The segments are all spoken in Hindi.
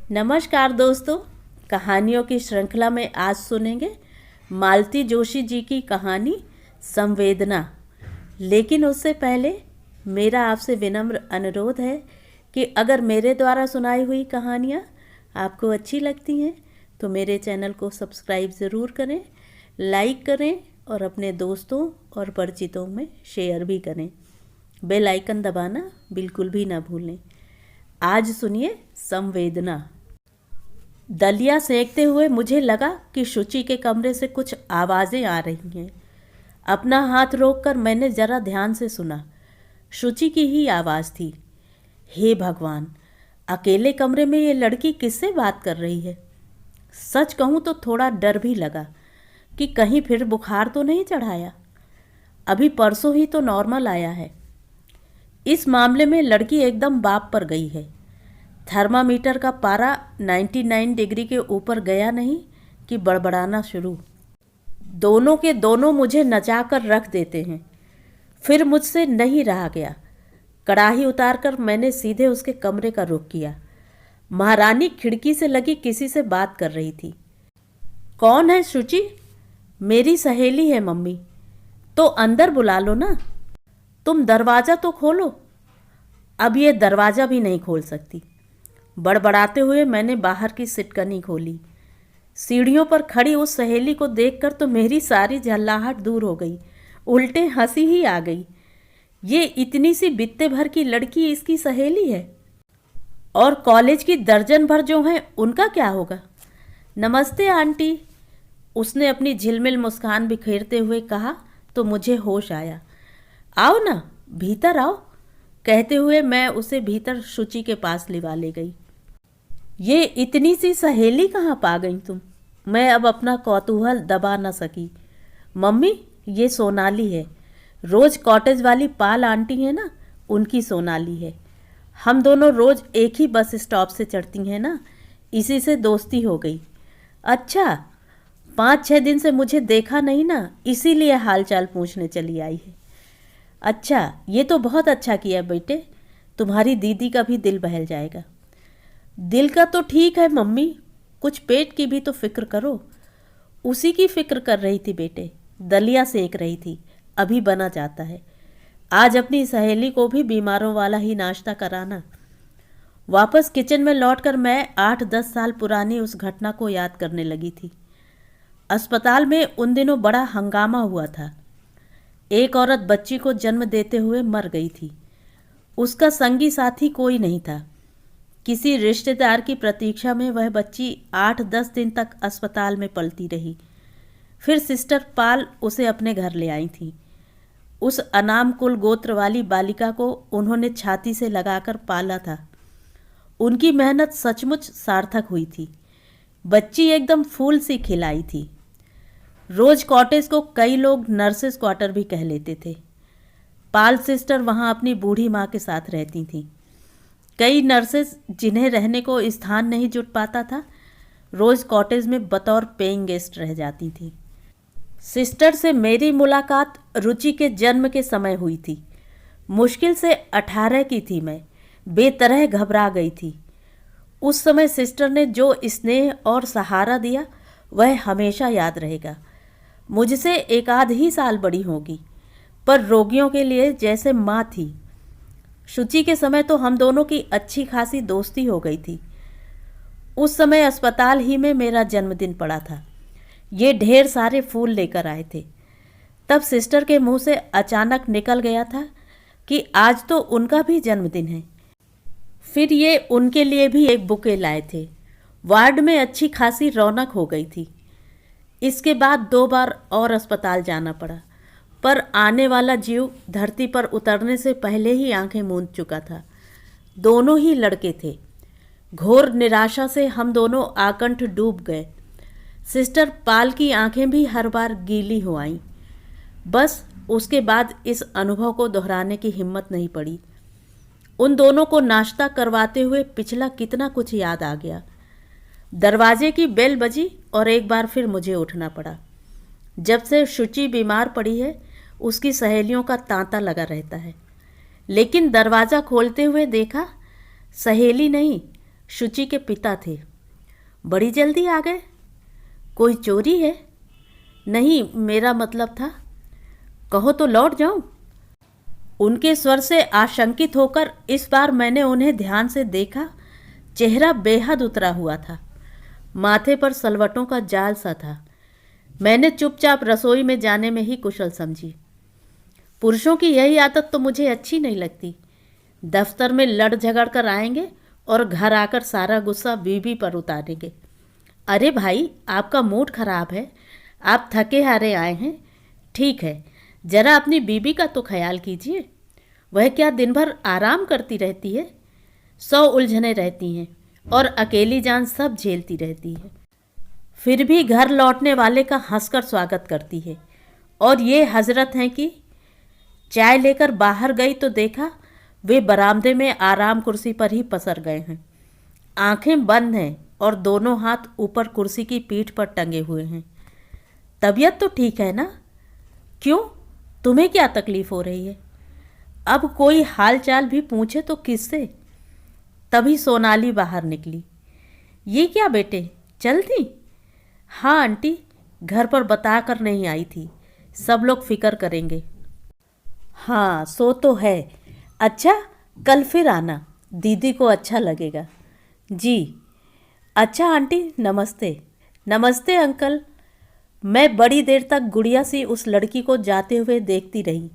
नमस्कार दोस्तों। कहानियों की श्रृंखला में आज सुनेंगे मालती जोशी जी की कहानी संवेदना। लेकिन उससे पहले मेरा आपसे विनम्र अनुरोध है कि अगर मेरे द्वारा सुनाई हुई कहानियाँ आपको अच्छी लगती हैं तो मेरे चैनल को सब्सक्राइब ज़रूर करें, लाइक करें और अपने दोस्तों और परिचितों में शेयर भी करें। बेल आइकन दबाना बिल्कुल भी ना भूलें। आज सुनिए संवेदना। दलिया सेकते हुए मुझे लगा कि शुचि के कमरे से कुछ आवाज़ें आ रही हैं। अपना हाथ रोककर मैंने ज़रा ध्यान से सुना। शुचि की ही आवाज़ थी। हे भगवान, अकेले कमरे में ये लड़की किससे बात कर रही है? सच कहूँ तो थोड़ा डर भी लगा कि कहीं फिर बुखार तो नहीं चढ़ाया। अभी परसों ही तो नॉर्मल आया है। इस मामले में लड़की एकदम बाप पर गई है। थर्मामीटर का पारा 99 डिग्री के ऊपर गया नहीं कि बड़बड़ाना शुरू। दोनों के दोनों मुझे नचाकर रख देते हैं। फिर मुझसे नहीं रहा गया। कढ़ाई उतारकर मैंने सीधे उसके कमरे का रुख किया। महारानी खिड़की से लगी किसी से बात कर रही थी। कौन है शुचि? मेरी सहेली है मम्मी। तो अंदर बुला लो ना। तुम दरवाज़ा तो खोलो। अब ये दरवाज़ा भी नहीं खोल सकती। बड़बड़ाते हुए मैंने बाहर की सिटकनी खोली। सीढ़ियों पर खड़ी उस सहेली को देखकर तो मेरी सारी झल्लाहट दूर हो गई। उल्टे हंसी ही आ गई। ये इतनी सी बित्ते भर की लड़की इसकी सहेली है, और कॉलेज की दर्जन भर जो हैं उनका क्या होगा? नमस्ते आंटी, उसने अपनी झिलमिल मुस्कान बिखेरते हुए कहा तो मुझे होश आया। आओ ना, भीतर आओ, कहते हुए मैं उसे भीतर शुचि के पास लिवा ले गई। ये इतनी सी सहेली कहाँ पा गई तुम? मैं अब अपना कौतूहल दबा न सकी। मम्मी, ये सोनाली है। रोज कॉटेज वाली पाल आंटी है ना, उनकी सोनाली है। हम दोनों रोज एक ही बस स्टॉप से चढ़ती हैं ना, इसी से दोस्ती हो गई। अच्छा, 5-6 दिन से मुझे देखा नहीं ना, इसीलिए हालचाल पूछने चली आई है। अच्छा, ये तो बहुत अच्छा किया बेटे, तुम्हारी दीदी का भी दिल बहल जाएगा। दिल का तो ठीक है मम्मी, कुछ पेट की भी तो फिक्र करो। उसी की फिक्र कर रही थी बेटे, दलिया सेक रही थी, अभी बना जाता है। आज अपनी सहेली को भी बीमारों वाला ही नाश्ता कराना। वापस किचन में लौटकर मैं 8-10 साल पुरानी उस घटना को याद करने लगी थी। अस्पताल में उन दिनों बड़ा हंगामा हुआ था। एक औरत बच्ची को जन्म देते हुए मर गई थी। उसका संगी साथी कोई नहीं था। किसी रिश्तेदार की प्रतीक्षा में वह बच्ची 8-10 दिन तक अस्पताल में पलती रही। फिर सिस्टर पाल उसे अपने घर ले आई थी। उस अनाम कुल गोत्र वाली बालिका को उन्होंने छाती से लगाकर पाला था। उनकी मेहनत सचमुच सार्थक हुई थी। बच्ची एकदम फूल सी खिलाई थी। रोज कॉटेज को कई लोग नर्सेस क्वार्टर भी कह लेते थे। पाल सिस्टर वहाँ अपनी बूढ़ी माँ के साथ रहती थीं। कई नर्सेस जिन्हें रहने को स्थान नहीं जुट पाता था, रोज़ कॉटेज में बतौर पेइंग गेस्ट रह जाती थी। सिस्टर से मेरी मुलाकात रुचि के जन्म के समय हुई थी। मुश्किल से 18 की थी मैं, बेतरह घबरा गई थी। उस समय सिस्टर ने जो स्नेह और सहारा दिया वह हमेशा याद रहेगा। मुझसे 1 आध ही साल बड़ी होगी, पर रोगियों के लिए जैसे माँ थी। शुचि के समय तो हम दोनों की अच्छी खासी दोस्ती हो गई थी। उस समय अस्पताल ही में मेरा जन्मदिन पड़ा था। ये ढेर सारे फूल लेकर आए थे। तब सिस्टर के मुंह से अचानक निकल गया था कि आज तो उनका भी जन्मदिन है। फिर ये उनके लिए भी एक बुके लाए थे। वार्ड में अच्छी खासी रौनक हो गई थी। इसके बाद 2 बार और अस्पताल जाना पड़ा, पर आने वाला जीव धरती पर उतरने से पहले ही आंखें मूंद चुका था। दोनों ही लड़के थे। घोर निराशा से हम दोनों आकंठ डूब गए। सिस्टर पाल की आंखें भी हर बार गीली हो आईं। बस उसके बाद इस अनुभव को दोहराने की हिम्मत नहीं पड़ी। उन दोनों को नाश्ता करवाते हुए पिछला कितना कुछ याद आ गया। दरवाजे की बेल बजी और एक बार फिर मुझे उठना पड़ा। जब से शुचि बीमार पड़ी है, उसकी सहेलियों का तांता लगा रहता है। लेकिन दरवाज़ा खोलते हुए देखा, सहेली नहीं, शुचि के पिता थे। बड़ी जल्दी आ गए, कोई चोरी है? नहीं, मेरा मतलब था। कहो तो लौट जाऊं? उनके स्वर से आशंकित होकर इस बार मैंने उन्हें ध्यान से देखा। चेहरा बेहद उतरा हुआ था, माथे पर सलवटों का जाल सा था। मैंने चुपचाप रसोई में जाने में ही कुशल समझी। पुरुषों की यही आदत तो मुझे अच्छी नहीं लगती। दफ्तर में लड़ झगड़ कर आएंगे और घर आकर सारा गुस्सा बीवी पर उतारेंगे। अरे भाई, आपका मूड खराब है, आप थके हारे आए हैं, ठीक है, जरा अपनी बीवी का तो ख्याल कीजिए। वह क्या दिन भर आराम करती रहती है? 100 उलझने रहती हैं और अकेली जान सब झेलती रहती है, फिर भी घर लौटने वाले का हंसकर स्वागत करती है। और ये हजरत हैं कि चाय लेकर बाहर गई तो देखा वे बरामदे में आराम कुर्सी पर ही पसर गए हैं। आंखें बंद हैं और दोनों हाथ ऊपर कुर्सी की पीठ पर टंगे हुए हैं। तबीयत तो ठीक है ना? क्यों, तुम्हें क्या तकलीफ हो रही है? अब कोई हाल चाल भी पूछे तो किससे? तभी सोनाली बाहर निकली। ये क्या बेटे, चल दी? हाँ आंटी, घर पर बता कर नहीं आई थी, सब लोग फिक्र करेंगे। हाँ, सो तो है। अच्छा, कल फिर आना, दीदी को अच्छा लगेगा। जी। अच्छा आंटी, नमस्ते। नमस्ते अंकल। मैं बड़ी देर तक गुड़िया सी उस लड़की को जाते हुए देखती रही।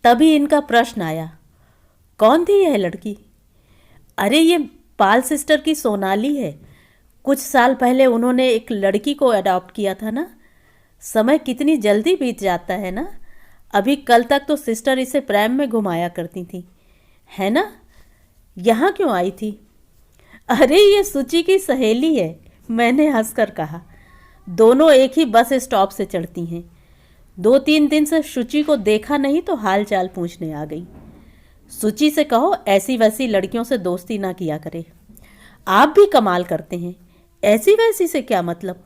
तभी इनका प्रश्न आया, कौन थी यह लड़की? अरे ये पाल सिस्टर की सोनाली है। कुछ साल पहले उन्होंने एक लड़की को अडॉप्ट किया था ना। समय कितनी जल्दी बीत जाता है ना। अभी कल तक तो सिस्टर इसे प्रेम में घुमाया करती थी, है ना? यहाँ क्यों आई थी? अरे ये सुचि की सहेली है, मैंने हंसकर कहा। दोनों एक ही बस स्टॉप से चढ़ती हैं। 2-3 दिन से शुचि को देखा नहीं तो हाल चाल पूछने आ गई। सुचि से कहो ऐसी वैसी लड़कियों से दोस्ती ना किया करे। आप भी कमाल करते हैं, ऐसी वैसी से क्या मतलब?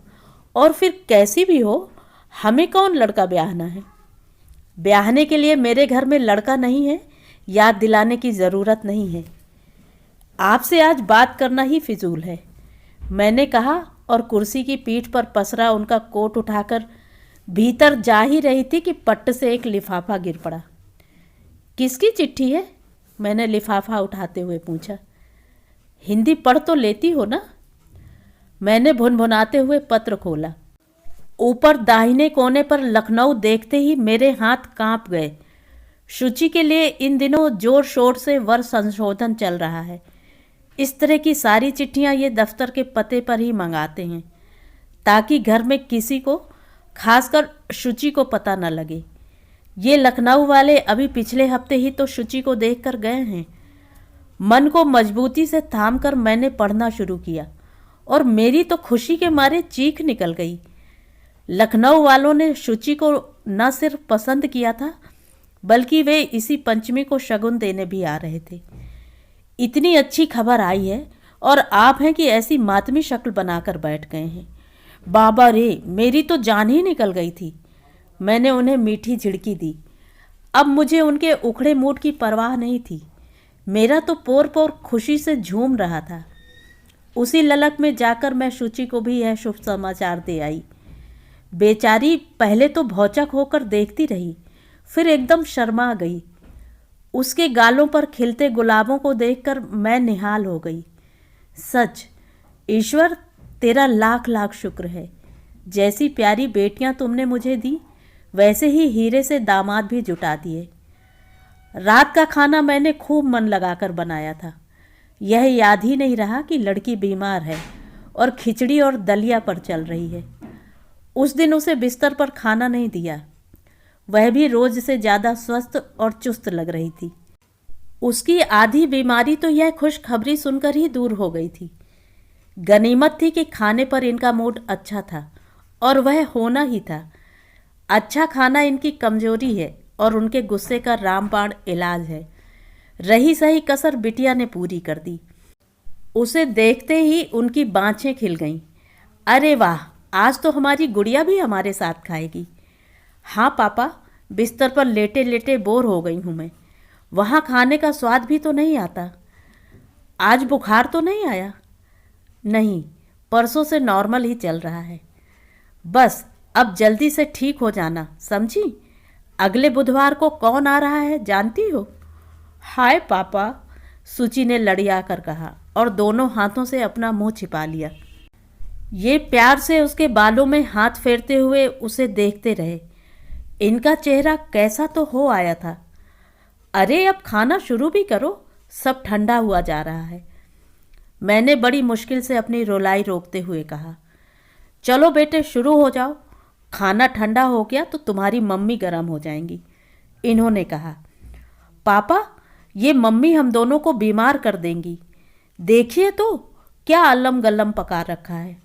और फिर कैसी भी हो, हमें कौन लड़का ब्याहना है? ब्याहने के लिए मेरे घर में लड़का नहीं है, याद दिलाने की ज़रूरत नहीं है। आपसे आज बात करना ही फिजूल है, मैंने कहा और कुर्सी की पीठ पर पसरा उनका कोट उठाकर भीतर जा ही रही थी कि पट्ट से एक लिफाफा गिर पड़ा। किसकी चिट्ठी है? मैंने लिफाफा उठाते हुए पूछा। हिंदी पढ़ तो लेती हो ना? मैंने भुनभुनाते हुए पत्र खोला। ऊपर दाहिने कोने पर लखनऊ देखते ही मेरे हाथ कांप गए। शुचि के लिए इन दिनों जोर शोर से वर संशोधन चल रहा है। इस तरह की सारी चिट्ठियां ये दफ्तर के पते पर ही मंगाते हैं ताकि घर में किसी को, खासकर शुचि को पता न लगे। ये लखनऊ वाले अभी पिछले हफ्ते ही तो शुचि को देखकर गए हैं। मन को मजबूती से थाम कर मैंने पढ़ना शुरू किया और मेरी तो खुशी के मारे चीख निकल गई। लखनऊ वालों ने शुचि को न सिर्फ पसंद किया था बल्कि वे इसी पंचमी को शगुन देने भी आ रहे थे। इतनी अच्छी खबर आई है और आप हैं कि ऐसी मातमी शक्ल बनाकर बैठ गए हैं। बाबा रे, मेरी तो जान ही निकल गई थी। मैंने उन्हें मीठी झिड़की दी। अब मुझे उनके उखड़े मूड की परवाह नहीं थी। मेरा तो पोर पोर खुशी से झूम रहा था। उसी ललक में जाकर मैं शुचि को भी यह शुभ समाचार दे आई। बेचारी पहले तो भौचक होकर देखती रही, फिर एकदम शर्मा गई। उसके गालों पर खिलते गुलाबों को देखकर मैं निहाल हो गई। सच, ईश्वर तेरा लाख लाख शुक्र है। जैसी प्यारी बेटियां तुमने मुझे दी, वैसे ही हीरे से दामाद भी जुटा दिए। रात का खाना मैंने खूब मन लगाकर बनाया था। यह याद ही नहीं रहा कि लड़की बीमार है और खिचड़ी और दलिया पर चल रही है। उस दिन उसे बिस्तर पर खाना नहीं दिया। वह भी रोज से ज़्यादा स्वस्थ और चुस्त लग रही थी। उसकी आधी बीमारी तो यह खुशखबरी सुनकर ही दूर हो गई थी। गनीमत थी कि खाने पर इनका मूड अच्छा था और वह होना ही था। अच्छा खाना इनकी कमजोरी है और उनके गुस्से का रामबाण इलाज है। रही सही कसर बिटिया ने पूरी कर दी। उसे देखते ही उनकी बाँछें खिल गईं। अरे वाह, आज तो हमारी गुड़िया भी हमारे साथ खाएगी। हाँ पापा, बिस्तर पर लेटे लेटे बोर हो गई हूँ मैं। वहाँ खाने का स्वाद भी तो नहीं आता। आज बुखार तो नहीं आया? नहीं, परसों से नॉर्मल ही चल रहा है। बस अब जल्दी से ठीक हो जाना, समझी? अगले बुधवार को कौन आ रहा है जानती हो? हाय पापा, सुचि ने लड़िया कर कहा और दोनों हाथों से अपना मुंह छिपा लिया। ये प्यार से उसके बालों में हाथ फेरते हुए उसे देखते रहे। इनका चेहरा कैसा तो हो आया था। अरे अब खाना शुरू भी करो, सब ठंडा हुआ जा रहा है। मैंने बड़ी मुश्किल से अपनी रुलाई रोकते हुए कहा। चलो बेटे शुरू हो जाओ, खाना ठंडा हो गया तो तुम्हारी मम्मी गर्म हो जाएंगी, इन्होंने कहा। पापा, ये मम्मी हम दोनों को बीमार कर देंगी। देखिए तो क्या अल्लम गल्लम पका रखा है।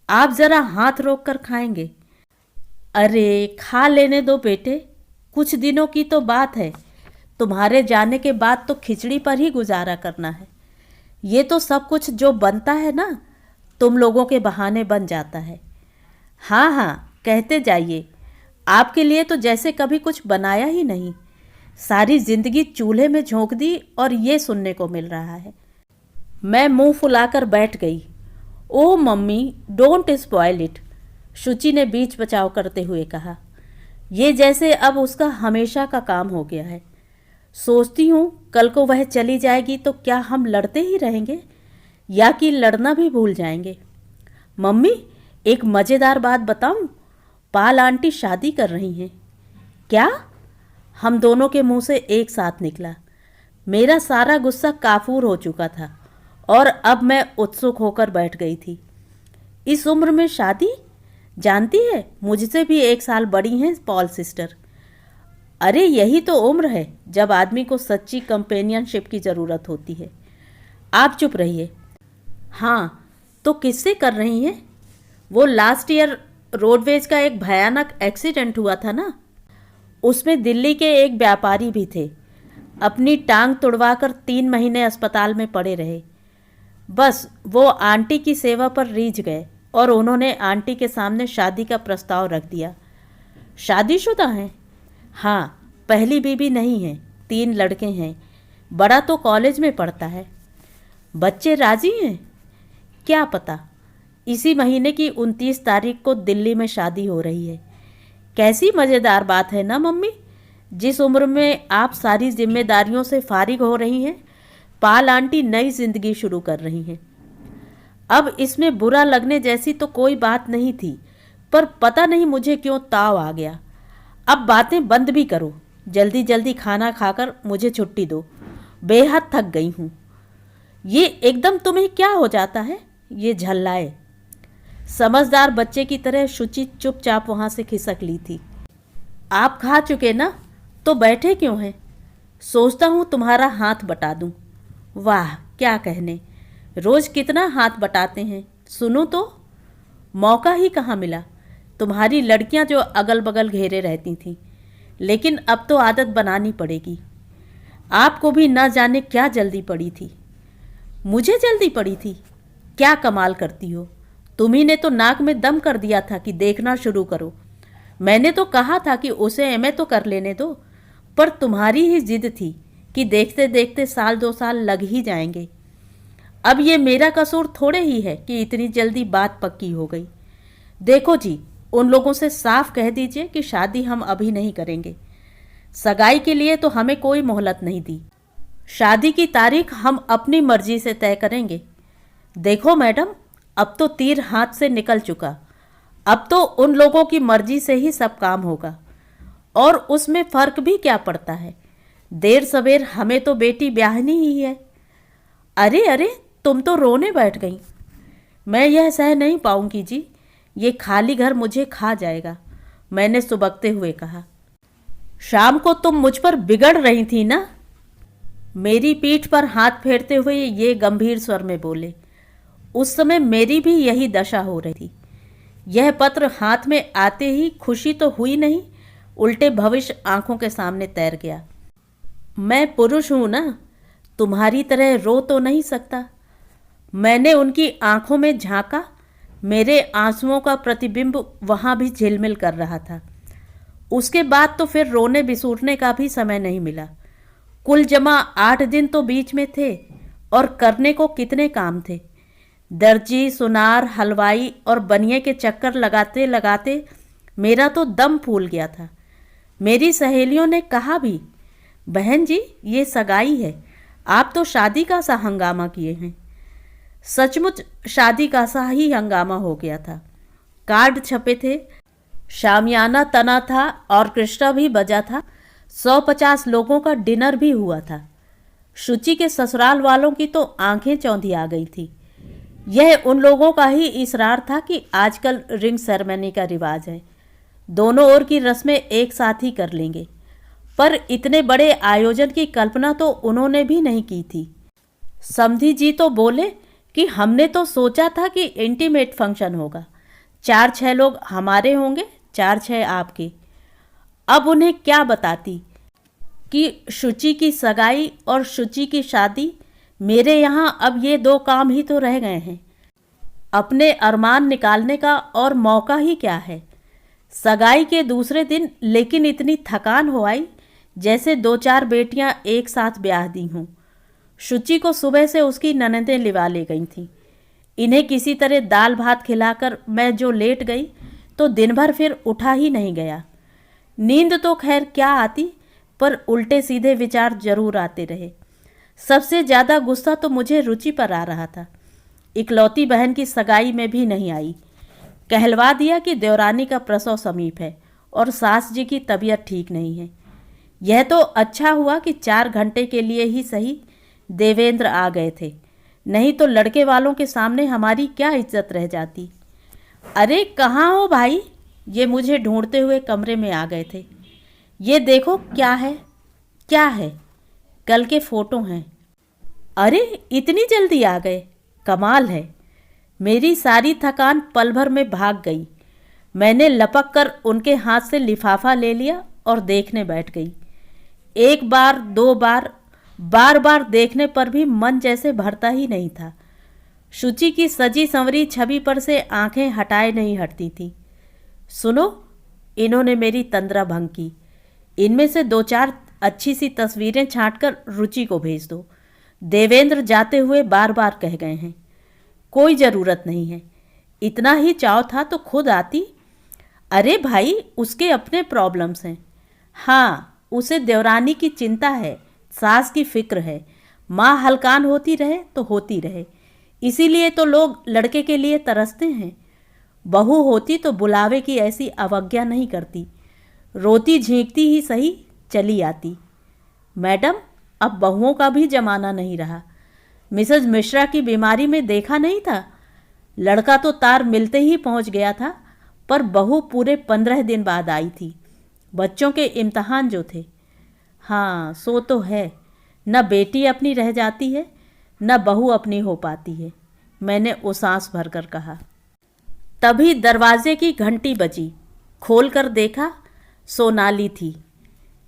आप ज़रा हाथ रोक कर खाएंगे? अरे खा लेने दो बेटे, कुछ दिनों की तो बात है। तुम्हारे जाने के बाद तो खिचड़ी पर ही गुजारा करना है। ये तो सब कुछ जो बनता है ना, तुम लोगों के बहाने बन जाता है। हाँ हाँ, कहते जाइए। आपके लिए तो जैसे कभी कुछ बनाया ही नहीं। सारी जिंदगी चूल्हे में झोंक दी और ये सुनने को मिल रहा है। मैं मुंह फुलाकर बैठ गई। ओह मम्मी, डोंट स्पॉइल इट, शुचि ने बीच बचाव करते हुए कहा। ये जैसे अब उसका हमेशा का काम हो गया है। सोचती हूँ कल को वह चली जाएगी तो क्या हम लड़ते ही रहेंगे या कि लड़ना भी भूल जाएंगे? मम्मी, एक मज़ेदार बात बताऊँ? पाल आंटी शादी कर रही हैं। क्या? हम दोनों के मुंह से एक साथ निकला। मेरा सारा गुस्सा काफूर हो चुका था और अब मैं उत्सुक होकर बैठ गई थी। इस उम्र में शादी? जानती है, मुझसे भी 1 साल बड़ी हैं पॉल सिस्टर। अरे यही तो उम्र है जब आदमी को सच्ची कंपेनियनशिप की ज़रूरत होती है। आप चुप रहिए। हाँ, तो किससे कर रही हैं? वो लास्ट ईयर रोडवेज का एक भयानक एक्सीडेंट हुआ था ना, उसमें दिल्ली के एक व्यापारी भी थे। अपनी टांग तुड़वाकर 3 महीने अस्पताल में पड़े रहे। बस वो आंटी की सेवा पर रीझ गए और उन्होंने आंटी के सामने शादी का प्रस्ताव रख दिया। शादीशुदा हैं? हाँ, पहली बीवी नहीं है, 3 लड़के हैं। बड़ा तो कॉलेज में पढ़ता है। बच्चे राजी हैं? क्या पता। इसी महीने की 29 तारीख को दिल्ली में शादी हो रही है। कैसी मज़ेदार बात है ना मम्मी? जिस उम्र में आप सारी जिम्मेदारियों से फारिग हो रही हैं, पाल आंटी नई जिंदगी शुरू कर रही हैं। अब इसमें बुरा लगने जैसी तो कोई बात नहीं थी, पर पता नहीं मुझे क्यों ताव आ गया। अब बातें बंद भी करो, जल्दी जल्दी खाना खाकर मुझे छुट्टी दो, बेहद थक गई हूँ। ये एकदम तुम्हें क्या हो जाता है? ये झल्लाए। समझदार बच्चे की तरह शुचि चुपचाप वहाँ से खिसक ली थी। आप खा चुके ना, तो बैठे क्यों हैं? सोचता हूँ तुम्हारा हाथ बटा दूँ। वाह क्या कहने, रोज़ कितना हाथ बटाते हैं। सुनो तो, मौका ही कहाँ मिला। तुम्हारी लड़कियां जो अगल बगल घेरे रहती थीं, लेकिन अब तो आदत बनानी पड़ेगी। आपको भी न जाने क्या जल्दी पड़ी थी। मुझे जल्दी पड़ी थी? क्या कमाल करती हो, तुम्ही ने तो नाक में दम कर दिया था कि देखना शुरू करो। मैंने तो कहा था कि उसे एमए तो कर लेने दो, पर तुम्हारी ही जिद थी कि देखते देखते 1-2 साल लग ही जाएंगे। अब ये मेरा कसूर थोड़े ही है कि इतनी जल्दी बात पक्की हो गई। देखो जी, उन लोगों से साफ कह दीजिए कि शादी हम अभी नहीं करेंगे। सगाई के लिए तो हमें कोई मोहलत नहीं दी। शादी की तारीख हम अपनी मर्जी से तय करेंगे। देखो मैडम, अब तो तीर हाथ से निकल चुका। अब तो उन लोगों की मर्जी से ही सब काम होगा, और उसमें फ़र्क भी क्या पड़ता है। देर सवेर हमें तो बेटी ब्याहनी ही है। अरे अरे, तुम तो रोने बैठ गई। मैं यह सह नहीं पाऊंगी जी, ये खाली घर मुझे खा जाएगा, मैंने सुबकते हुए कहा। शाम को तुम मुझ पर बिगड़ रही थी ना, मेरी पीठ पर हाथ फेरते हुए ये गंभीर स्वर में बोले। उस समय मेरी भी यही दशा हो रही थी। यह पत्र हाथ में आते ही खुशी तो हुई नहीं, उल्टे भविष्य आंखों के सामने तैर गया। मैं पुरुष हूं ना, तुम्हारी तरह रो तो नहीं सकता। मैंने उनकी आंखों में झांका, मेरे आंसुओं का प्रतिबिंब वहाँ भी झिलमिल कर रहा था। उसके बाद तो फिर रोने बिसूरने का भी समय नहीं मिला। कुल जमा 8 दिन तो बीच में थे, और करने को कितने काम थे। दर्जी, सुनार, हलवाई और बनिए के चक्कर लगाते लगाते मेरा तो दम फूल गया था। मेरी सहेलियों ने कहा भी, बहन जी ये सगाई है, आप तो शादी का सा हंगामा किए हैं। सचमुच शादी का सा ही हंगामा हो गया था। कार्ड छपे थे, शामियाना तना था, ऑर्केस्ट्रा भी बजा था, 150 लोगों का डिनर भी हुआ था। शुचि के ससुराल वालों की तो आंखें चौंधी आ गई थी। यह उन लोगों का ही इसरार था कि आजकल रिंग सेरेमनी का रिवाज है, दोनों ओर की रस्में एक साथ ही कर लेंगे। पर इतने बड़े आयोजन की कल्पना तो उन्होंने भी नहीं की थी। समधी जी तो बोले कि हमने तो सोचा था कि इंटीमेट फंक्शन होगा, 4-6 लोग हमारे होंगे, 4-6 आपके। अब उन्हें क्या बताती कि शुचि की सगाई और शुचि की शादी, मेरे यहाँ अब ये 2 काम ही तो रह गए हैं। अपने अरमान निकालने का और मौका ही क्या है। सगाई के दूसरे दिन लेकिन इतनी थकान हो आई जैसे 2-4 बेटियां एक साथ ब्याह दी हों। शुचि को सुबह से उसकी ननदें लिवा ले गई थीं। इन्हें किसी तरह दाल भात खिलाकर मैं जो लेट गई तो दिन भर फिर उठा ही नहीं गया। नींद तो खैर क्या आती, पर उल्टे सीधे विचार जरूर आते रहे। सबसे ज़्यादा गुस्सा तो मुझे रुचि पर आ रहा था। इकलौती बहन की सगाई में भी नहीं आई। कहलवा दिया कि देवरानी का प्रसव समीप है और सास जी की तबीयत ठीक नहीं है। यह तो अच्छा हुआ कि 4 घंटे के लिए ही सही देवेंद्र आ गए थे, नहीं तो लड़के वालों के सामने हमारी क्या इज्जत रह जाती। अरे कहाँ हो भाई, ये मुझे ढूंढते हुए कमरे में आ गए थे। ये देखो क्या है, क्या है? कल के फोटो हैं। अरे इतनी जल्दी आ गए, कमाल है। मेरी सारी थकान पल भर में भाग गई। मैंने लपक कर उनके हाथ से लिफाफा ले लिया और देखने बैठ गई। 1 बार 2 बार, बार बार देखने पर भी मन जैसे भरता ही नहीं था। शुचि की सजी संवरी छवि पर से आंखें हटाए नहीं हटती थी। सुनो, इन्होंने मेरी तंद्रा भंग की। इनमें से 2-4 अच्छी सी तस्वीरें छांटकर रुचि को भेज दो। देवेंद्र जाते हुए बार बार कह गए हैं। कोई ज़रूरत नहीं है, इतना ही चाव था तो खुद आती। अरे भाई उसके अपने प्रॉब्लम्स हैं। हाँ, उसे देवरानी की चिंता है, सास की फिक्र है। माँ हलकान होती रहे तो होती रहे, इसीलिए तो लोग लड़के के लिए तरसते हैं। बहू होती तो बुलावे की ऐसी अवज्ञा नहीं करती, रोती झींकती ही सही चली आती। मैडम, अब बहुओं का भी जमाना नहीं रहा। मिसेज मिश्रा की बीमारी में देखा नहीं था, लड़का तो तार मिलते ही पहुंच गया था, पर बहू पूरे 15 दिन बाद आई थी, बच्चों के इम्तहान जो थे। हाँ सो तो है, न बेटी अपनी रह जाती है न बहू अपनी हो पाती है, मैंने उसास भरकर कहा। तभी दरवाजे की घंटी बजी। खोलकर देखा, सोनाली थी।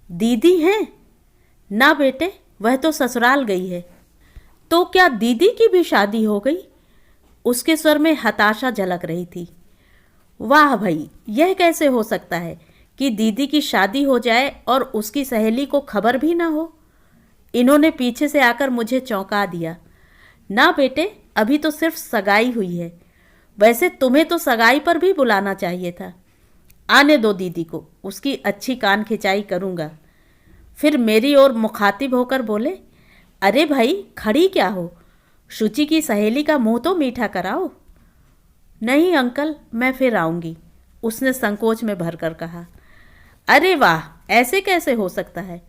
दीदी हैं? ना बेटे, वह तो ससुराल गई है। तो क्या दीदी की भी शादी हो गई? उसके स्वर में हताशा झलक रही थी। वाह भाई, यह कैसे हो सकता है कि दीदी की शादी हो जाए और उसकी सहेली को खबर भी ना हो? इन्होंने पीछे से आकर मुझे चौंका दिया। ना बेटे, अभी तो सिर्फ सगाई हुई है। वैसे तुम्हें तो सगाई पर भी बुलाना चाहिए था। आने दो दीदी को, उसकी अच्छी कान खिंचाई करूँगा। फिर मेरी ओर मुखातिब होकर बोले, अरे भाई खड़ी क्या हो, शुचि की सहेली का मुंह तो मीठा कराओ। नहीं अंकल, मैं फिर आऊँगी, उसने संकोच में भरकर कहा। अरे वाह, ऐसे कैसे हो सकता है?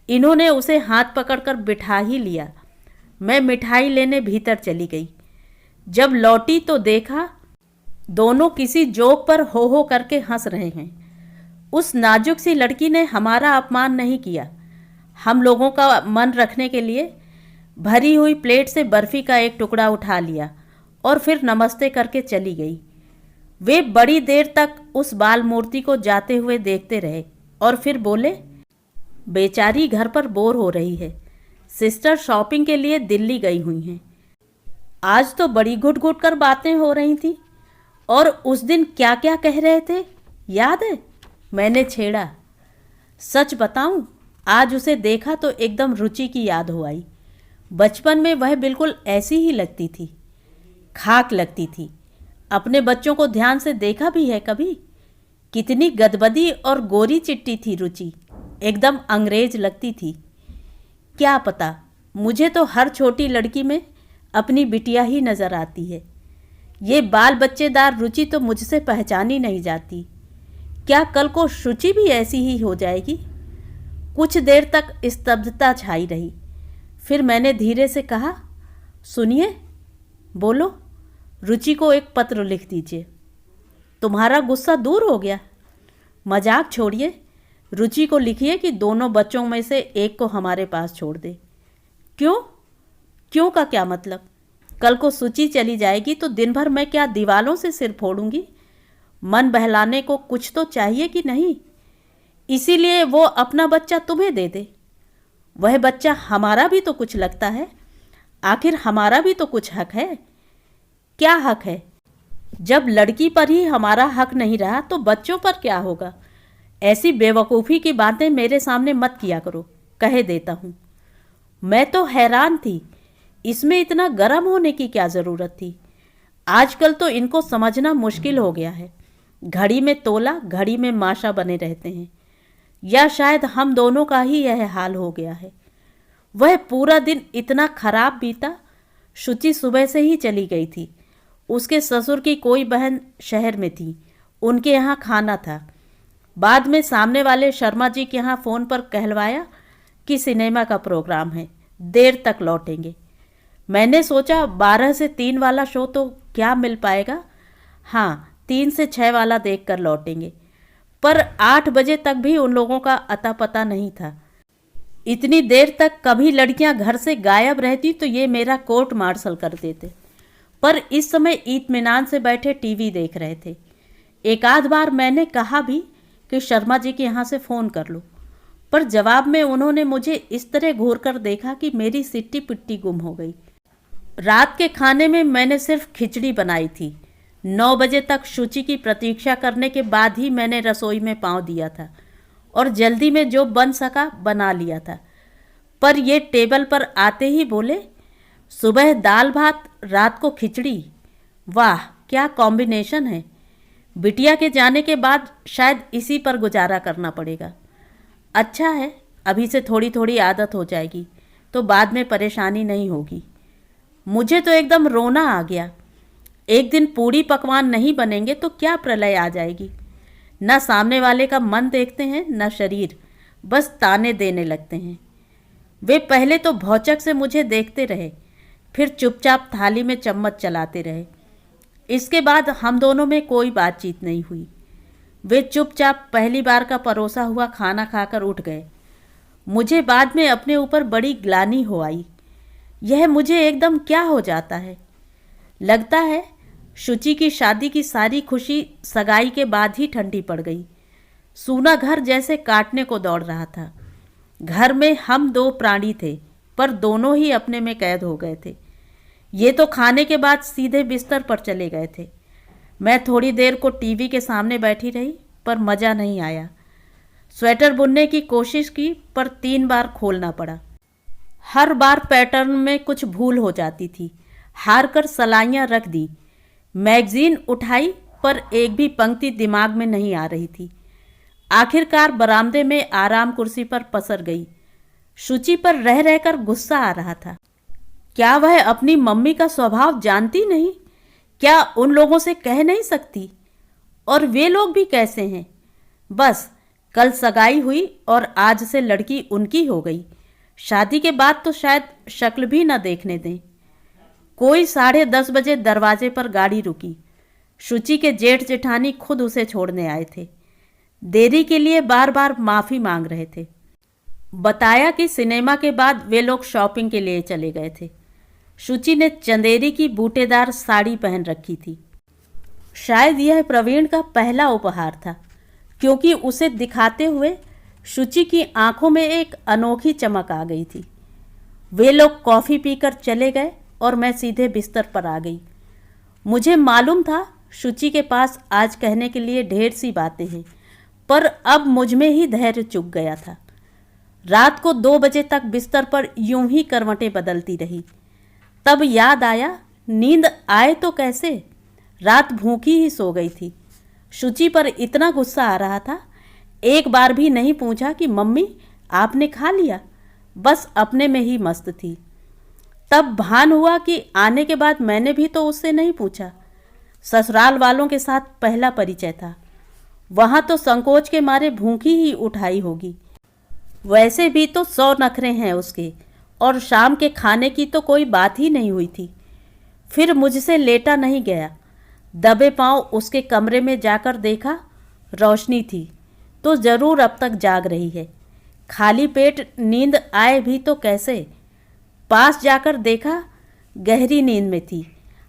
इन्होंने उसे हाथ पकड़कर बिठा ही लिया। मैं मिठाई लेने भीतर चली गई। जब लौटी तो देखा दोनों किसी जोक पर हो करके हंस रहे हैं। उस नाजुक सी लड़की ने हमारा अपमान नहीं किया। हम लोगों का मन रखने के लिए भरी हुई प्लेट से बर्फ़ी का एक टुकड़ा उठा लिया और फिर नमस्ते करके चली गई। वे बड़ी देर तक उस बाल मूर्ति को जाते हुए देखते रहे और फिर बोले, बेचारी घर पर बोर हो रही है, सिस्टर शॉपिंग के लिए दिल्ली गई हुई हैं। आज तो बड़ी घुट घुट कर बातें हो रही थी, और उस दिन क्या क्या कह रहे थे याद है? मैंने छेड़ा। सच बताऊं, आज उसे देखा तो एकदम रुचि की याद हो आई। बचपन में वह बिल्कुल ऐसी ही लगती थी। खाक लगती थी। अपने बच्चों को ध्यान से देखा भी है कभी? कितनी गदबदी और गोरी चिट्टी थी रुचि, एकदम अंग्रेज लगती थी। क्या पता, मुझे तो हर छोटी लड़की में अपनी बिटिया ही नज़र आती है। ये बाल बच्चेदार रुचि तो मुझसे पहचानी नहीं जाती। क्या कल को शुचि भी ऐसी ही हो जाएगी? कुछ देर तक स्तब्धता छाई रही। फिर मैंने धीरे से कहा, सुनिए। बोलो। रुचि को एक पत्र लिख दीजिए। तुम्हारा गुस्सा दूर हो गया? मजाक छोड़िए, रुचि को लिखिए कि दोनों बच्चों में से एक को हमारे पास छोड़ दे। क्यों? क्यों का क्या मतलब? कल को सुचि चली जाएगी तो दिन भर मैं क्या दीवालों से सिर फोड़ूंगी? मन बहलाने को कुछ तो चाहिए कि नहीं? इसीलिए वो अपना बच्चा तुम्हें दे दे। वह बच्चा हमारा भी तो कुछ लगता है। आखिर हमारा भी तो कुछ हक है। क्या हक है? जब लड़की पर ही हमारा हक नहीं रहा तो बच्चों पर क्या होगा? ऐसी बेवकूफ़ी की बातें मेरे सामने मत किया करो, कहे देता हूँ। मैं तो हैरान थी, इसमें इतना गर्म होने की क्या ज़रूरत थी? आजकल तो इनको समझना मुश्किल हो गया है। घड़ी में तोला, घड़ी में माशा बने रहते हैं। या शायद हम दोनों का ही यह हाल हो गया है। वह पूरा दिन इतना खराब बीता। शुचि सुबह से ही चली गई थी। उसके ससुर की कोई बहन शहर में थी, उनके यहाँ खाना था। बाद में सामने वाले शर्मा जी के यहाँ फ़ोन पर कहलवाया कि सिनेमा का प्रोग्राम है, देर तक लौटेंगे। मैंने सोचा 12 से 3 वाला शो तो क्या मिल पाएगा। हाँ, 3 से 6 वाला देखकर लौटेंगे। पर 8 बजे तक भी उन लोगों का अता पता नहीं था। इतनी देर तक कभी लड़कियां घर से गायब रहती तो ये मेरा कोर्ट मार्शल कर देते। पर इस समय इत्मीनान से बैठे टीवी देख रहे थे। एक आध बार मैंने कहा भी कि शर्मा जी के यहाँ से फ़ोन कर लो, पर जवाब में उन्होंने मुझे इस तरह घूर कर देखा कि मेरी सिट्टी पिट्टी गुम हो गई। रात के खाने में मैंने सिर्फ खिचड़ी बनाई थी। 9 बजे तक शुचि की प्रतीक्षा करने के बाद ही मैंने रसोई में पाँव दिया था और जल्दी में जो बन सका बना लिया था। पर ये टेबल पर आते ही बोले, सुबह दाल भात, रात को खिचड़ी। वाह, क्या कॉम्बिनेशन है। बिटिया के जाने के बाद शायद इसी पर गुजारा करना पड़ेगा। अच्छा है, अभी से थोड़ी थोड़ी आदत हो जाएगी तो बाद में परेशानी नहीं होगी। मुझे तो एकदम रोना आ गया। एक दिन पूड़ी पकवान नहीं बनेंगे तो क्या प्रलय आ जाएगी। न सामने वाले का मन देखते हैं न शरीर, बस ताने देने लगते हैं। वे पहले तो भौचक से मुझे देखते रहे, फिर चुपचाप थाली में चम्मच चलाते रहे। इसके बाद हम दोनों में कोई बातचीत नहीं हुई। वे चुपचाप पहली बार का परोसा हुआ खाना खाकर उठ गए। मुझे बाद में अपने ऊपर बड़ी ग्लानि हो आई। यह मुझे एकदम क्या हो जाता है। लगता है शुचि की शादी की सारी खुशी सगाई के बाद ही ठंडी पड़ गई। सूना घर जैसे काटने को दौड़ रहा था। घर में हम 2 प्राणी थे, पर दोनों ही अपने में कैद हो गए थे। ये तो खाने के बाद सीधे बिस्तर पर चले गए थे। मैं थोड़ी देर को टीवी के सामने बैठी रही, पर मज़ा नहीं आया। स्वेटर बुनने की कोशिश की, पर 3 बार खोलना पड़ा। हर बार पैटर्न में कुछ भूल हो जाती थी। हार कर सलाइयाँ रख दी। मैगजीन उठाई, पर एक भी पंक्ति दिमाग में नहीं आ रही थी। आखिरकार बरामदे में आराम कुर्सी पर पसर गई। शुचि पर रह रहकर गुस्सा आ रहा था। क्या वह अपनी मम्मी का स्वभाव जानती नहीं? क्या उन लोगों से कह नहीं सकती? और वे लोग भी कैसे हैं? बस कल सगाई हुई और आज से लड़की उनकी हो गई। शादी के बाद तो शायद शक्ल भी न देखने दें। कोई 10:30 बजे दरवाजे पर गाड़ी रुकी। शुचि के जेठ जेठानी खुद उसे छोड़ने आए थे। देरी के लिए बार बार माफ़ी मांग रहे थे। बताया कि सिनेमा के बाद वे लोग शॉपिंग के लिए चले गए थे। शुचि ने चंदेरी की बूटेदार साड़ी पहन रखी थी। शायद यह प्रवीण का पहला उपहार था, क्योंकि उसे दिखाते हुए शुचि की आंखों में एक अनोखी चमक आ गई थी। वे लोग कॉफ़ी पीकर चले गए और मैं सीधे बिस्तर पर आ गई। मुझे मालूम था शुचि के पास आज कहने के लिए ढेर सी बातें हैं, पर अब मुझ में ही धैर्य चुक गया था। रात को 2 बजे तक बिस्तर पर यूं ही करवटें बदलती रही। तब याद आया नींद आए तो कैसे, रात भूखी ही सो गई थी। शुचि पर इतना गुस्सा आ रहा था, एक बार भी नहीं पूछा कि मम्मी आपने खा लिया, बस अपने में ही मस्त थी। तब भान हुआ कि आने के बाद मैंने भी तो उससे नहीं पूछा। ससुराल वालों के साथ पहला परिचय था, वहाँ तो संकोच के मारे भूखी ही उठाई होगी। वैसे भी तो 100 नखरे हैं उसके, और शाम के खाने की तो कोई बात ही नहीं हुई थी। फिर मुझसे लेटा नहीं गया, दबे पांव उसके कमरे में जाकर देखा, रोशनी थी तो ज़रूर अब तक जाग रही है। खाली पेट नींद आए भी तो कैसे। पास जाकर देखा, गहरी नींद में थी।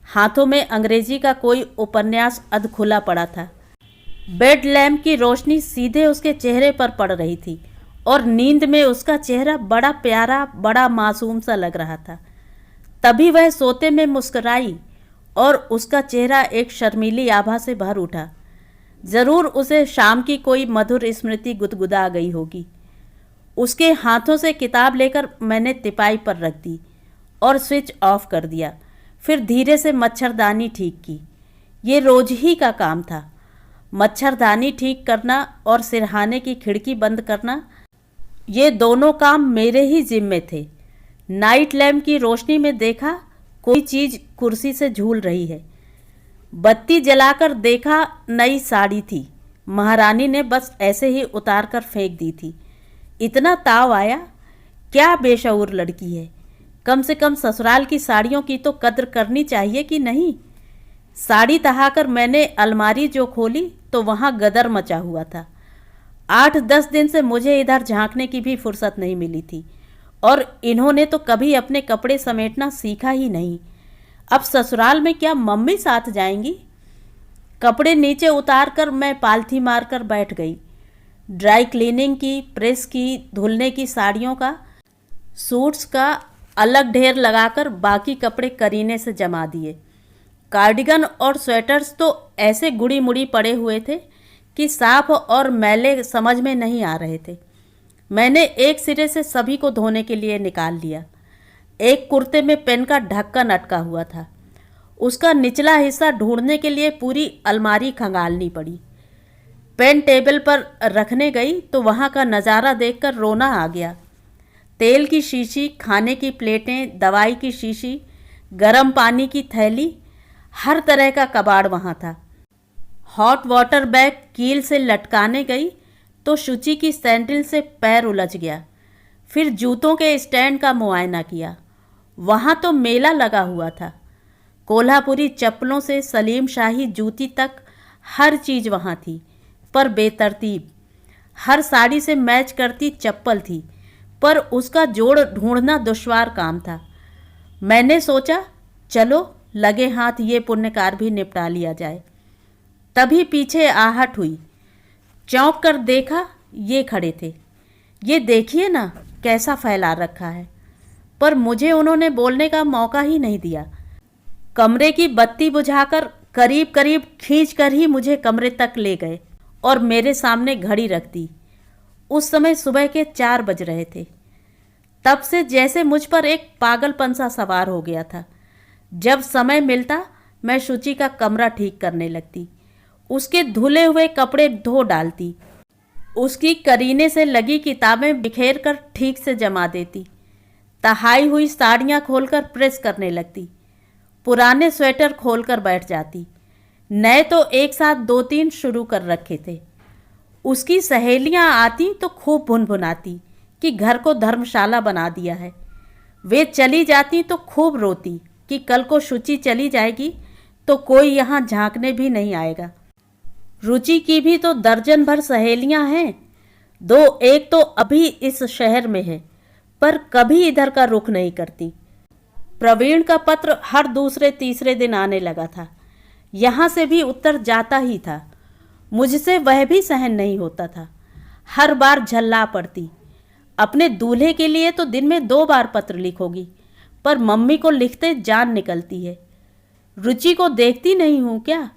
हाथों में अंग्रेजी का कोई उपन्यास अध खुला पड़ा था। बेड लैम्प की रोशनी सीधे उसके चेहरे पर पड़ रही थी और नींद में उसका चेहरा बड़ा प्यारा, बड़ा मासूम सा लग रहा था। तभी वह सोते में मुस्कुराई और उसका चेहरा एक शर्मीली आभा से भर उठा। ज़रूर उसे शाम की कोई मधुर स्मृति गुदगुदा गई होगी। उसके हाथों से किताब लेकर मैंने तिपाई पर रख दी और स्विच ऑफ कर दिया। फिर धीरे से मच्छरदानी ठीक की। ये रोज ही का काम था। मच्छरदानी ठीक करना और सिरहाने की खिड़की बंद करना, ये दोनों काम मेरे ही जिम्मे थे। नाइट लैम्प की रोशनी में देखा, कोई चीज़ कुर्सी से झूल रही है। बत्ती जलाकर देखा, नई साड़ी थी। महारानी ने बस ऐसे ही उतार कर फेंक दी थी। इतना ताव आया, क्या बेशऊर लड़की है। कम से कम ससुराल की साड़ियों की तो कद्र करनी चाहिए कि नहीं। साड़ी तहाकर मैंने अलमारी जो खोली तो वहाँ गदर मचा हुआ था। 8-10 दिन से मुझे इधर झांकने की भी फुर्सत नहीं मिली थी, और इन्होंने तो कभी अपने कपड़े समेटना सीखा ही नहीं। अब ससुराल में क्या मम्मी साथ जाएंगी। कपड़े नीचे उतार कर मैं पालथी मारकर बैठ गई। ड्राई क्लीनिंग की, प्रेस की, धुलने की साड़ियों का, सूट्स का अलग ढेर लगाकर बाकी कपड़े करीने से जमा दिए। कार्डिगन और स्वेटर्स तो ऐसे गुड़ी मुड़ी पड़े हुए थे कि साफ और मैले समझ में नहीं आ रहे थे। मैंने एक सिरे से सभी को धोने के लिए निकाल लिया। एक कुर्ते में पेन का ढक्कन अटका हुआ था, उसका निचला हिस्सा ढूंढने के लिए पूरी अलमारी खंगालनी पड़ी। पेन टेबल पर रखने गई तो वहाँ का नज़ारा देखकर रोना आ गया। तेल की शीशी, खाने की प्लेटें, दवाई की शीशी, गर्म पानी की थैली, हर तरह का कबाड़ वहाँ था। हॉट वाटर बैग कील से लटकाने गई तो शुचि की सैंडल से पैर उलझ गया। फिर जूतों के स्टैंड का मुआयना किया, वहाँ तो मेला लगा हुआ था। कोल्हापुरी चप्पलों से सलीम शाही जूती तक हर चीज़ वहाँ थी, पर बेतरतीब। हर साड़ी से मैच करती चप्पल थी, पर उसका जोड़ ढूंढना दुश्वार काम था। मैंने सोचा, चलो लगे हाथ ये पुण्यकार भी निपटा लिया जाए। तभी पीछे आहट हुई। चौंक कर देखा, ये खड़े थे। ये देखिए ना कैसा फैला रखा है। पर मुझे उन्होंने बोलने का मौका ही नहीं दिया। कमरे की बत्ती बुझाकर करीब करीब खींच कर ही मुझे कमरे तक ले गए और मेरे सामने घड़ी रख दी। उस समय सुबह के 4 बज रहे थे। तब से जैसे मुझ पर एक पागलपन सा सवार हो गया था। जब समय मिलता मैं शुचि का कमरा ठीक करने लगती, उसके धुले हुए कपड़े धो डालती, उसकी करीने से लगी किताबें बिखेर कर ठीक से जमा देती, तहाई हुई साड़ियाँ खोलकर प्रेस करने लगती, पुराने स्वेटर खोलकर बैठ जाती। नए तो एक साथ 2-3 शुरू कर रखे थे। उसकी सहेलियाँ आती तो खूब भुनभुनाती कि घर को धर्मशाला बना दिया है। वे चली जाती तो खूब रोती कि कल को शुचि चली जाएगी तो कोई यहाँ झांकने भी नहीं आएगा। रुचि की भी तो दर्जन भर सहेलियां हैं। 2-1 तो अभी इस शहर में है, पर कभी इधर का रुख नहीं करती। प्रवीण का पत्र हर दूसरे तीसरे दिन आने लगा था। यहाँ से भी उत्तर जाता ही था। मुझसे वह भी सहन नहीं होता था। हर बार झल्ला पड़ती। अपने दूल्हे के लिए तो दिन में 2 बार पत्र लिखोगी, पर मम्मी को लिखते जान निकलती है। रुचि को देखती नहीं हूँ क्या?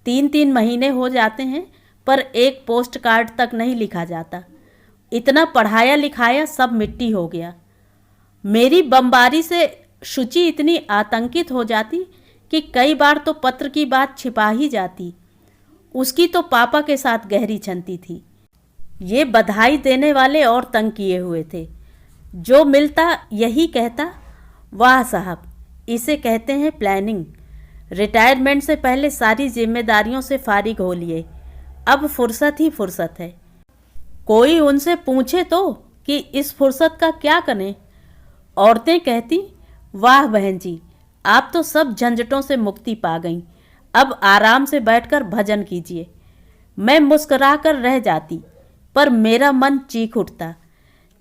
3-3 महीने हो जाते हैं, पर एक पोस्ट कार्ड तक नहीं लिखा जाता। इतना पढ़ाया लिखाया सब मिट्टी हो गया। मेरी बमबारी से शुचि इतनी आतंकित हो जाती कि कई बार तो पत्र की बात छिपा ही जाती। उसकी तो पापा के साथ गहरी छनती थी। ये बधाई देने वाले और तंग किए हुए थे। जो मिलता यही कहता, वाह साहब, इसे कहते हैं प्लानिंग। रिटायरमेंट से पहले सारी जिम्मेदारियों से फारिग हो लिए, अब फुर्सत ही फुर्सत है। कोई उनसे पूछे तो कि इस फुर्सत का क्या करें? औरतें कहती, वाह बहन जी, आप तो सब झंझटों से मुक्ति पा गईं, अब आराम से बैठकर भजन कीजिए। मैं मुस्कुरा कर रह जाती, पर मेरा मन चीख उठता।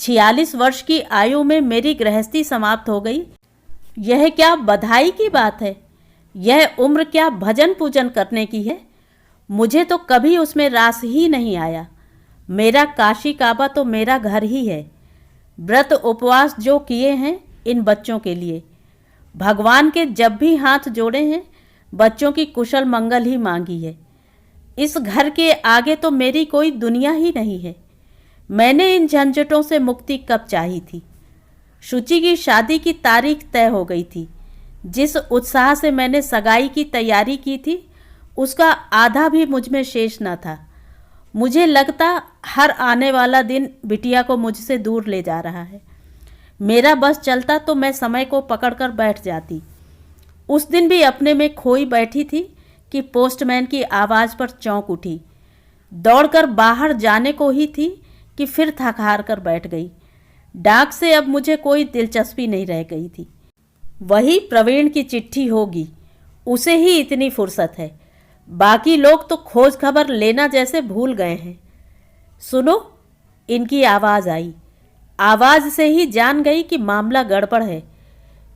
46 वर्ष की आयु में मेरी गृहस्थी समाप्त हो गई। यह क्या बधाई की बात है? यह उम्र क्या भजन पूजन करने की है? मुझे तो कभी उसमें रास ही नहीं आया। मेरा काशी काबा तो मेरा घर ही है। व्रत उपवास जो किए हैं इन बच्चों के लिए, भगवान के जब भी हाथ जोड़े हैं बच्चों की कुशल मंगल ही मांगी है। इस घर के आगे तो मेरी कोई दुनिया ही नहीं है। मैंने इन झंझटों से मुक्ति कब चाही थी। शुचि की शादी की तारीख तय हो गई थी। जिस उत्साह से मैंने सगाई की तैयारी की थी उसका आधा भी मुझ में शेष न था। मुझे लगता हर आने वाला दिन बिटिया को मुझसे दूर ले जा रहा है। मेरा बस चलता तो मैं समय को पकड़कर बैठ जाती। उस दिन भी अपने में खोई बैठी थी कि पोस्टमैन की आवाज़ पर चौंक उठी। दौड़कर बाहर जाने को ही थी कि फिर थक हार कर बैठ गई। डाक से अब मुझे कोई दिलचस्पी नहीं रह गई थी। वही प्रवीण की चिट्ठी होगी, उसे ही इतनी फुर्सत है। बाकी लोग तो खोज खबर लेना जैसे भूल गए हैं। सुनो, इनकी आवाज़ आई। आवाज़ से ही जान गई कि मामला गड़बड़ है।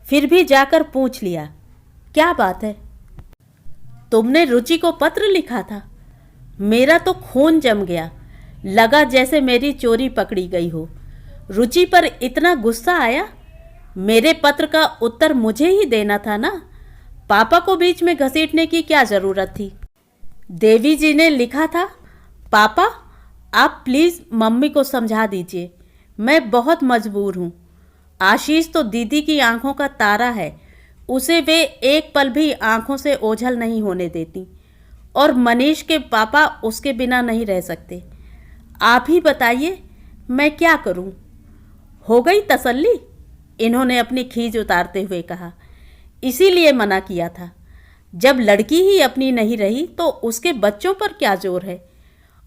फिर भी जाकर पूछ लिया, क्या बात है? तुमने रुचि को पत्र लिखा था? मेरा तो खून जम गया। लगा जैसे मेरी चोरी पकड़ी गई हो। रुचि पर इतना गुस्सा आया। मेरे पत्र का उत्तर मुझे ही देना था ना। पापा को बीच में घसीटने की क्या ज़रूरत थी? देवी जी ने लिखा था, पापा आप प्लीज़ मम्मी को समझा दीजिए, मैं बहुत मजबूर हूँ। आशीष तो दीदी की आंखों का तारा है, उसे वे एक पल भी आंखों से ओझल नहीं होने देती। और मनीष के पापा उसके बिना नहीं रह सकते। आप ही बताइए मैं क्या करूं? हो गई तसल्ली? इन्होंने अपनी खीज उतारते हुए कहा। इसीलिए मना किया था। जब लड़की ही अपनी नहीं रही तो उसके बच्चों पर क्या जोर है?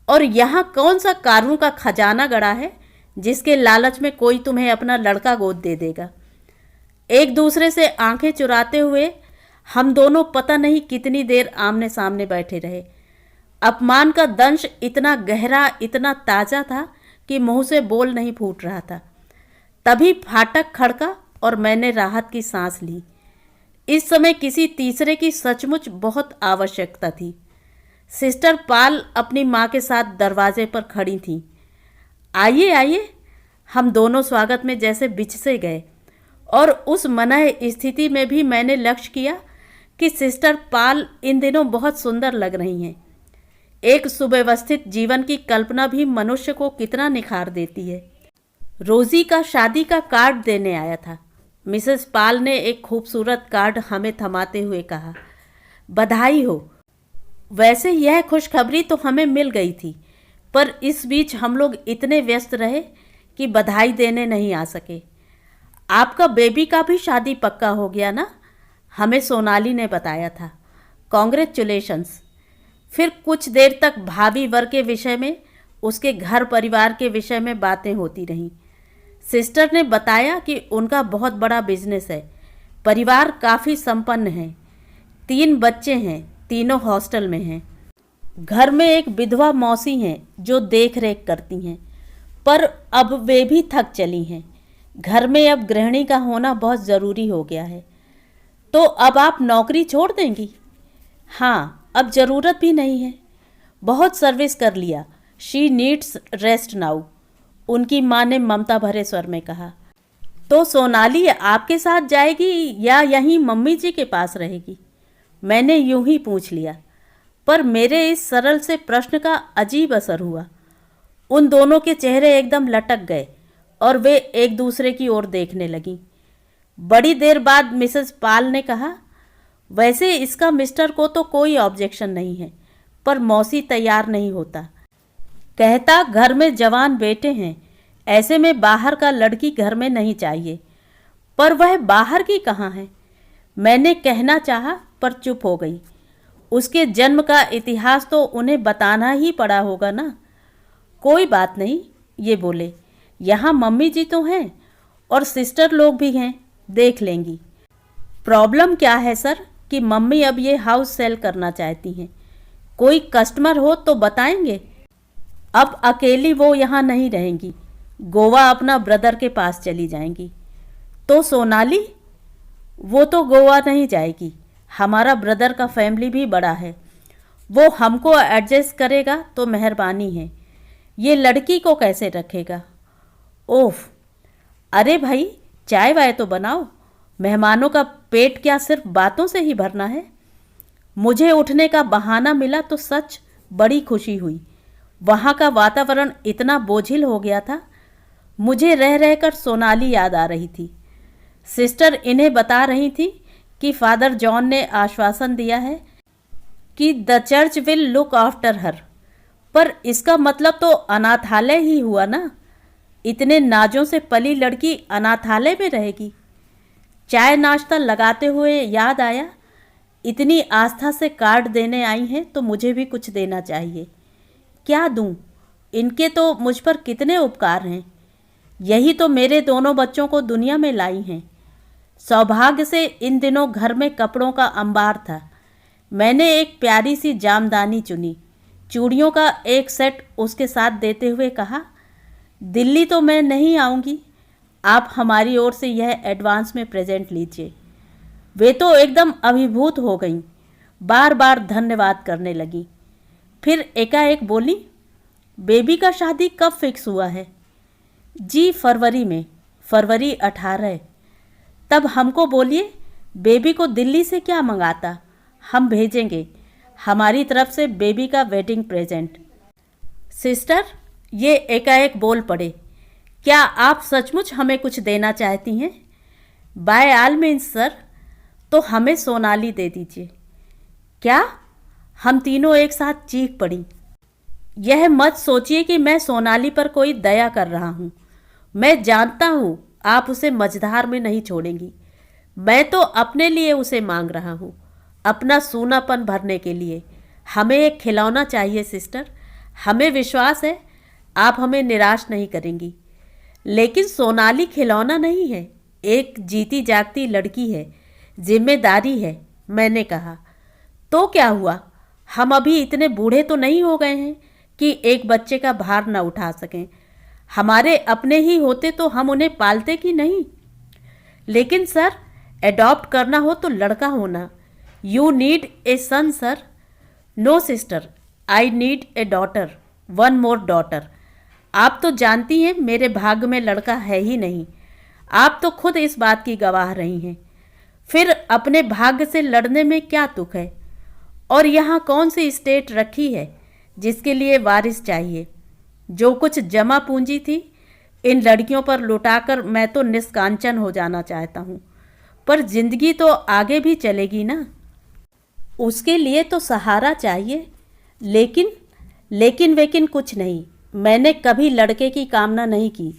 और यहाँ कौन सा कानून का खजाना गड़ा है जिसके लालच में कोई तुम्हें अपना लड़का गोद दे देगा? एक दूसरे से आंखें चुराते हुए हम दोनों पता नहीं कितनी देर आमने सामने बैठे रहे। अपमान का दंश इतना गहरा, इतना ताज़ा था कि मुंह से बोल नहीं फूट रहा था। तभी फाटक खड़का और मैंने राहत की सांस ली। इस समय किसी तीसरे की सचमुच बहुत आवश्यकता थी। सिस्टर पाल अपनी माँ के साथ दरवाजे पर खड़ी थीं। आइए आइए, हम दोनों स्वागत में जैसे बिछ से गए। और उस मनाह स्थिति में भी मैंने लक्ष्य किया कि सिस्टर पाल इन दिनों बहुत सुंदर लग रही हैं। एक सुव्यवस्थित जीवन की कल्पना भी मनुष्य को कितना निखार देती है। रोजी का शादी का कार्ड देने आया था। मिसेस पाल ने एक खूबसूरत कार्ड हमें थमाते हुए कहा, बधाई हो। वैसे यह खुशखबरी तो हमें मिल गई थी, पर इस बीच हम लोग इतने व्यस्त रहे कि बधाई देने नहीं आ सके। आपका बेबी का भी शादी पक्का हो गया ना? हमें सोनाली ने बताया था। कॉन्ग्रेचुलेशंस। फिर कुछ देर तक भावी वर के विषय में, उसके घर परिवार के विषय में बातें होती रहीं। सिस्टर ने बताया कि उनका बहुत बड़ा बिजनेस है, परिवार काफ़ी संपन्न है, 3 बच्चे हैं, तीनों हॉस्टल में हैं। घर में एक विधवा मौसी हैं जो देख रेख करती हैं, पर अब वे भी थक चली हैं। घर में अब गृहिणी का होना बहुत ज़रूरी हो गया है। तो अब आप नौकरी छोड़ देंगी? हाँ, अब ज़रूरत भी नहीं है। बहुत सर्विस कर लिया। शी नीड्स रेस्ट नाउ, उनकी माँ ने ममता भरे स्वर में कहा। तो सोनाली आपके साथ जाएगी या यहीं मम्मी जी के पास रहेगी? मैंने यूं ही पूछ लिया, पर मेरे इस सरल से प्रश्न का अजीब असर हुआ। उन दोनों के चेहरे एकदम लटक गए और वे एक दूसरे की ओर देखने लगीं। बड़ी देर बाद मिसेस पाल ने कहा, वैसे इसका मिस्टर को तो कोई ऑब्जेक्शन नहीं है, पर मौसी तैयार नहीं होता। कहता घर में जवान बेटे हैं, ऐसे में बाहर का लड़की घर में नहीं चाहिए। पर वह बाहर की कहाँ है? मैंने कहना चाहा पर चुप हो गई। उसके जन्म का इतिहास तो उन्हें बताना ही पड़ा होगा ना। कोई बात नहीं, ये बोले, यहाँ मम्मी जी तो हैं और सिस्टर लोग भी हैं, देख लेंगी। प्रॉब्लम क्या है सर कि मम्मी अब ये हाउस सेल करना चाहती हैं। कोई कस्टमर हो तो बताएंगे। अब अकेली वो यहाँ नहीं रहेंगी, गोवा अपना ब्रदर के पास चली जाएंगी। तो सोनाली? वो तो गोवा नहीं जाएगी। हमारा ब्रदर का फैमिली भी बड़ा है, वो हमको एडजस्ट करेगा तो मेहरबानी है। ये लड़की को कैसे रखेगा? ओफ, अरे भाई चाय वाय तो बनाओ। मेहमानों का पेट क्या सिर्फ बातों से ही भरना है? मुझे उठने का बहाना मिला तो सच बड़ी खुशी हुई। वहाँ का वातावरण इतना बोझिल हो गया था, मुझे रह रहकर सोनाली याद आ रही थी। सिस्टर इन्हें बता रही थी कि फादर जॉन ने आश्वासन दिया है कि the church will look after her. पर इसका मतलब तो अनाथालय ही हुआ ना। इतने नाजों से पली लड़की अनाथालय में रहेगी। चाय नाश्ता लगाते हुए याद आया, इतनी आस्था से कार्ड देने आई हैं तो मुझे भी कुछ देना चाहिए। क्या दूं? इनके तो मुझ पर कितने उपकार हैं। यही तो मेरे दोनों बच्चों को दुनिया में लाई हैं। सौभाग्य से इन दिनों घर में कपड़ों का अंबार था। मैंने एक प्यारी सी जामदानी चुनी, चूड़ियों का एक सेट उसके साथ देते हुए कहा, दिल्ली तो मैं नहीं आऊँगी, आप हमारी ओर से यह एडवांस में प्रेजेंट लीजिए। वे तो एकदम अभिभूत हो गईं, बार बार धन्यवाद करने लगी। फिर एकाएक बोली, बेबी का शादी कब फिक्स हुआ है? जी फरवरी में, फरवरी 18। तब हमको बोलिए, बेबी को दिल्ली से क्या मंगाता, हम भेजेंगे हमारी तरफ से बेबी का वेडिंग प्रेजेंट। सिस्टर ये एकाएक बोल पड़े, क्या आप सचमुच हमें कुछ देना चाहती हैं? By all means sir. तो हमें सोनाली दे दीजिए। क्या? हम तीनों एक साथ चीख पड़ी। यह मत सोचिए कि मैं सोनाली पर कोई दया कर रहा हूँ। मैं जानता हूँ आप उसे मझधार में नहीं छोड़ेंगी। मैं तो अपने लिए उसे मांग रहा हूँ, अपना सूनापन भरने के लिए। हमें एक खिलौना चाहिए सिस्टर। हमें विश्वास है आप हमें निराश नहीं करेंगी। लेकिन सोनाली खिलौना नहीं है, एक जीती जागती लड़की है, जिम्मेदारी है। मैंने कहा, तो क्या हुआ? हम अभी इतने बूढ़े तो नहीं हो गए हैं कि एक बच्चे का भार न उठा सकें। हमारे अपने ही होते तो हम उन्हें पालते कि नहीं। लेकिन सर, एडॉप्ट करना हो तो लड़का होना। You need a son sir. No sister, I need a daughter, one more daughter. आप तो जानती हैं मेरे भाग्य में लड़का है ही नहीं। आप तो खुद इस बात की गवाह रही हैं। फिर अपने भाग्य से लड़ने में क्या तुक है? और यहाँ कौन सी स्टेट रखी है जिसके लिए वारिस चाहिए? जो कुछ जमा पूंजी थी इन लड़कियों पर लुटाकर मैं तो निष्कांचन हो जाना चाहता हूँ। पर जिंदगी तो आगे भी चलेगी ना, उसके लिए तो सहारा चाहिए। लेकिन वेकिन कुछ नहीं। मैंने कभी लड़के की कामना नहीं की।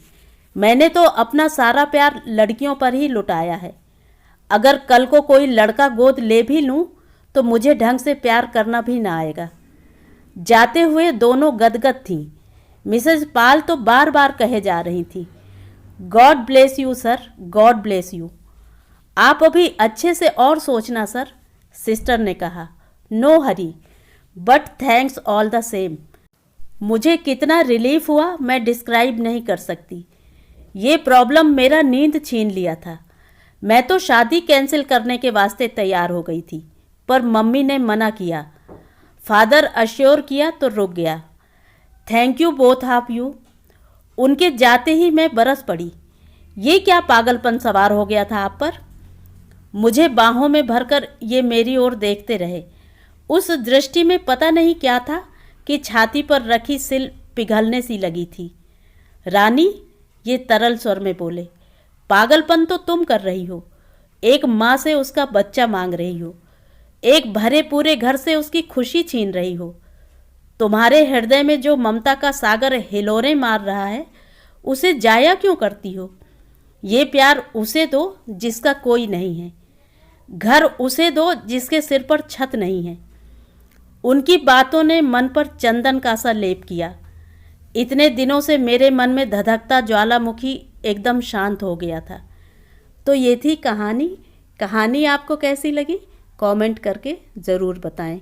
मैंने तो अपना सारा प्यार लड़कियों पर ही लुटाया है। अगर कल को कोई लड़का गोद ले भी लूँ तो मुझे ढंग से प्यार करना भी ना आएगा। जाते हुए दोनों गदगद थीं। मिसेज पाल तो बार बार कहे जा रही थी, God bless you sir, God bless you. आप अभी अच्छे से और सोचना सर, सिस्टर ने कहा। No hurry, but thanks all the same. मुझे कितना रिलीफ हुआ मैं डिस्क्राइब नहीं कर सकती। ये प्रॉब्लम मेरा नींद छीन लिया था। मैं तो शादी कैंसिल करने के वास्ते तैयार हो गई थी, पर मम्मी ने मना किया। फादर अश्योर किया तो रुक गया। Thank you both of you. उनके जाते ही मैं बरस पड़ी। ये क्या पागलपन सवार हो गया था आप पर? मुझे बाहों में भरकर ये मेरी ओर देखते रहे। उस दृष्टि में पता नहीं क्या था कि छाती पर रखी सिल पिघलने सी लगी थी। रानी, ये तरल स्वर में बोले, पागलपन तो तुम कर रही हो। एक माँ से उसका बच्चा मांग रही हो। एक भरे पूरे घर से उसकी खुशी छीन रही हो। तुम्हारे हृदय में जो ममता का सागर हिलोरें मार रहा है, उसे जाया क्यों करती हो? ये प्यार उसे दो जिसका कोई नहीं है, घर उसे दो जिसके सिर पर छत नहीं है। उनकी बातों ने मन पर चंदन का सा लेप किया। इतने दिनों से मेरे मन में धधकता ज्वालामुखी एकदम शांत हो गया था। तो ये थी कहानी। कहानी आपको कैसी लगी कमेंट करके ज़रूर बताएं।